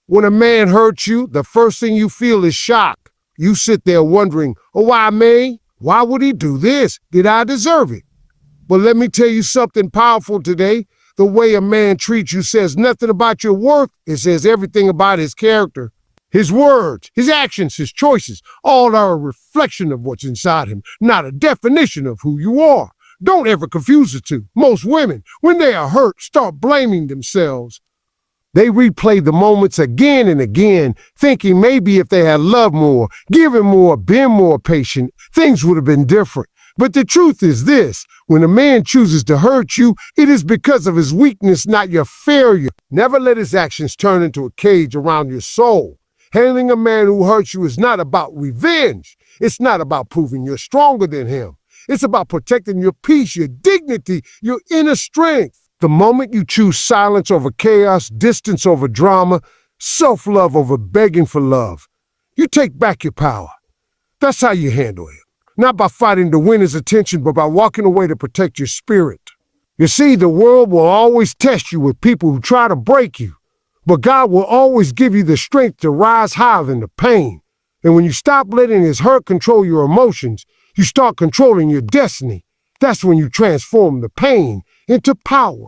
When a man hurts you, the first thing you feel is shock. You sit there wondering, oh, why me? Why would he do this? Did I deserve it? But let me tell you something powerful today. The way a man treats you says nothing about your worth. It says everything about his character. His words, his actions, his choices, all are a reflection of what's inside him, not a definition of who you are. Don't ever confuse the two. Most women, when they are hurt, start blaming themselves. They replay the moments again and again, thinking maybe if they had loved more, given more, been more patient, things would have been different. But the truth is this, when a man chooses to hurt you, it is because of his weakness, not your failure. Never let his actions turn into a cage around your soul. Handling a man who hurts you is not about revenge. It's not about proving you're stronger than him. It's about protecting your peace, your dignity, your inner strength. The moment you choose silence over chaos, distance over drama, self-love over begging for love, you take back your power. That's how you handle it. Not by fighting to win his attention, but by walking away to protect your spirit. You see, the world will always test you with people who try to break you, but God will always give you the strength to rise higher than the pain. And when you stop letting his hurt control your emotions, you start controlling your destiny. That's when you transform the pain into power.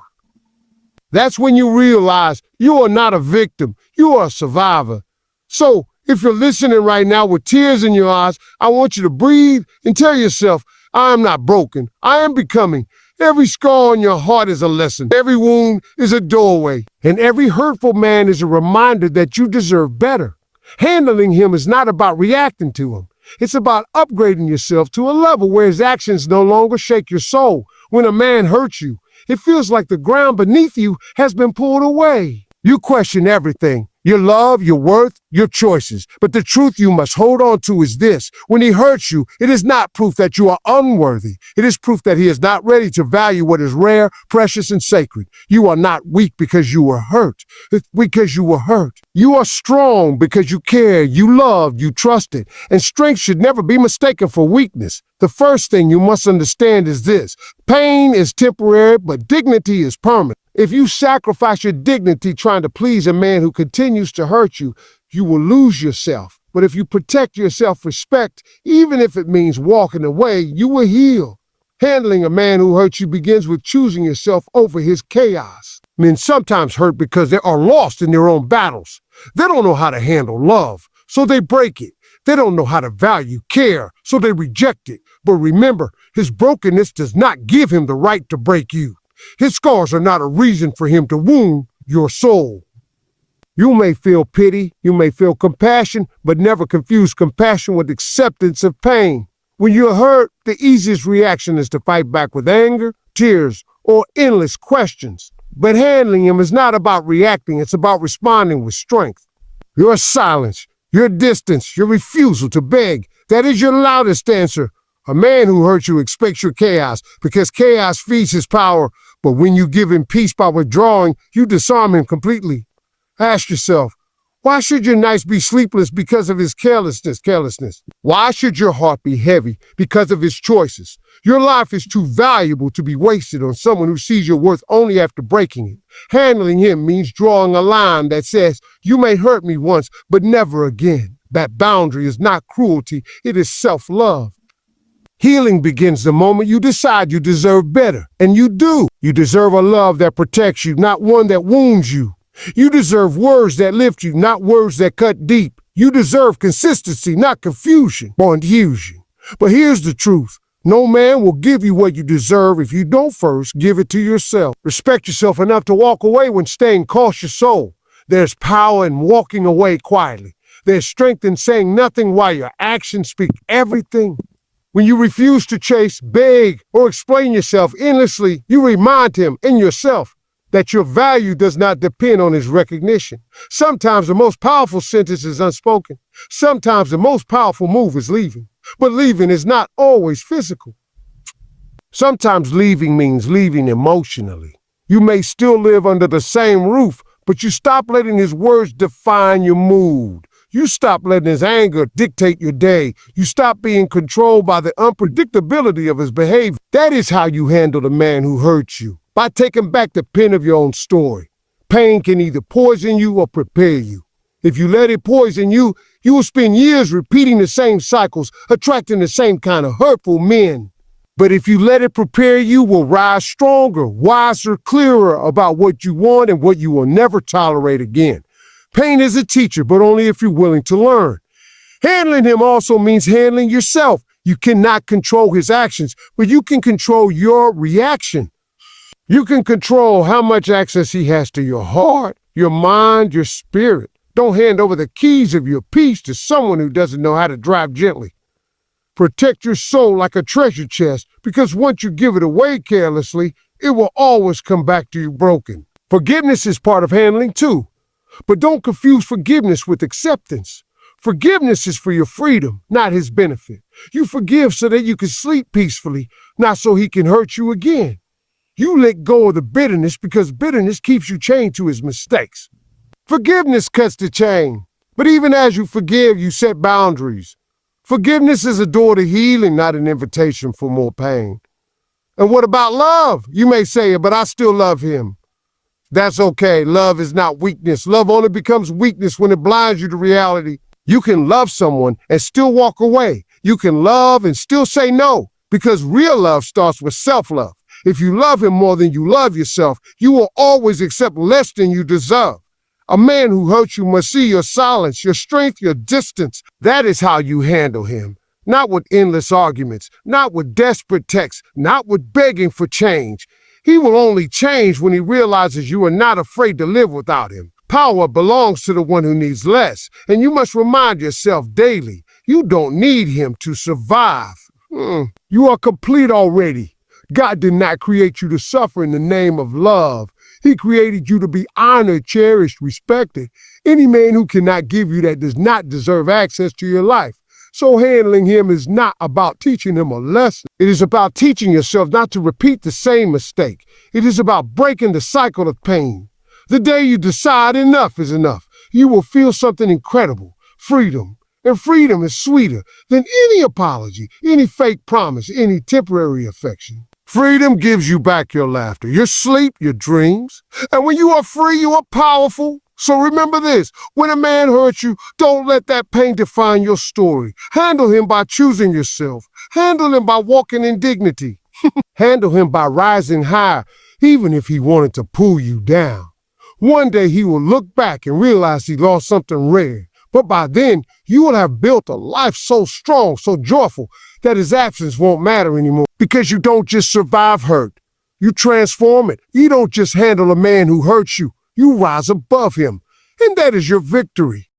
That's when you realize you are not a victim, you are a survivor. So, if you're listening right now with tears in your eyes, I want you to breathe and tell yourself, I am not broken. I am becoming. Every scar on your heart is a lesson. Every wound is a doorway. And every hurtful man is a reminder that you deserve better. Handling him is not about reacting to him. It's about upgrading yourself to a level where his actions no longer shake your soul. When a man hurts you, it feels like the ground beneath you has been pulled away. You question everything. Your love, your worth, your choices. But the truth you must hold on to is this. When he hurts you, it is not proof that you are unworthy. It is proof that he is not ready to value what is rare, precious, and sacred. You are not weak because you were hurt. It's because you were hurt. You are strong because you care, you love, you trusted. And strength should never be mistaken for weakness. The first thing you must understand is this. Pain is temporary, but dignity is permanent. If you sacrifice your dignity trying to please a man who continues to hurt you, you will lose yourself. But if you protect your self-respect, even if it means walking away, you will heal. Handling a man who hurts you begins with choosing yourself over his chaos. Men sometimes hurt because they are lost in their own battles. They don't know how to handle love, so they break it. They don't know how to value care, so they reject it. But remember, his brokenness does not give him the right to break you. His scars are not a reason for him to wound your soul. You may feel pity, you may feel compassion, but never confuse compassion with acceptance of pain. When you're hurt, the easiest reaction is to fight back with anger, tears, or endless questions. But handling him is not about reacting, it's about responding with strength. Your silence, your distance, your refusal to beg, that is your loudest answer. A man who hurts you expects your chaos because chaos feeds his power. But when you give him peace by withdrawing, you disarm him completely. Ask yourself, why should your nights be sleepless because of his carelessness? Why should your heart be heavy because of his choices? Your life is too valuable to be wasted on someone who sees your worth only after breaking it. Handling him means drawing a line that says, you may hurt me once, but never again. That boundary is not cruelty, it is self-love. Healing begins the moment you decide you deserve better. And you do. You deserve a love that protects you, not one that wounds you. You deserve words that lift you, not words that cut deep. You deserve consistency, not confusion or confusion. But here's the truth. No man will give you what you deserve if you don't first give it to yourself. Respect yourself enough to walk away when staying costs your soul. There's power in walking away quietly. There's strength in saying nothing while your actions speak everything. When you refuse to chase, beg, or explain yourself endlessly, you remind him and yourself that your value does not depend on his recognition. Sometimes the most powerful sentence is unspoken. Sometimes the most powerful move is leaving. But leaving is not always physical. Sometimes leaving means leaving emotionally. You may still live under the same roof, but you stop letting his words define your mood. You stop letting his anger dictate your day. You stop being controlled by the unpredictability of his behavior. That is how you handle the man who hurts you, by taking back the pen of your own story. Pain can either poison you or prepare you. If you let it poison you, you will spend years repeating the same cycles, attracting the same kind of hurtful men. But if you let it prepare you, will rise stronger, wiser, clearer about what you want and what you will never tolerate again. Pain is a teacher, but only if you're willing to learn. Handling him also means handling yourself. You cannot control his actions, but you can control your reaction. You can control how much access he has to your heart, your mind, your spirit. Don't hand over the keys of your peace to someone who doesn't know how to drive gently. Protect your soul like a treasure chest, because once you give it away carelessly, it will always come back to you broken. Forgiveness is part of handling too, but don't confuse forgiveness with acceptance. Forgiveness is for your freedom, not his benefit. You forgive so that you can sleep peacefully, not so he can hurt you again. You let go of the bitterness because bitterness keeps you chained to his mistakes. Forgiveness cuts the chain, but even as you forgive, you set boundaries. Forgiveness is a door to healing, not an invitation for more pain. And what about love? You may say, but I still love him. That's okay. Love is not weakness. Love only becomes weakness when it blinds you to reality. You can love someone and still walk away. You can love and still say no, because real love starts with self-love. If you love him more than you love yourself, you will always accept less than you deserve. A man who hurts you must see your silence, your strength, your distance. That is how you handle him. Not with endless arguments, not with desperate texts, not with begging for change. He will only change when he realizes you are not afraid to live without him. Power belongs to the one who needs less, and you must remind yourself daily, you don't need him to survive. You are complete already. God did not create you to suffer in the name of love. He created you to be honored, cherished, respected. Any man who cannot give you that does not deserve access to your life. So handling him is not about teaching him a lesson. It is about teaching yourself not to repeat the same mistake. It is about breaking the cycle of pain. The day you decide enough is enough, you will feel something incredible, freedom. And freedom is sweeter than any apology, any fake promise, any temporary affection. Freedom gives you back your laughter, your sleep, your dreams. And when you are free, you are powerful. So remember this, when a man hurts you, don't let that pain define your story. Handle him by choosing yourself. Handle him by walking in dignity. Handle him by rising higher, even if he wanted to pull you down. One day he will look back and realize he lost something rare. But by then, you will have built a life so strong, so joyful, that his absence won't matter anymore. Because you don't just survive hurt, you transform it. You don't just handle a man who hurts you, you rise above him. And that is your victory.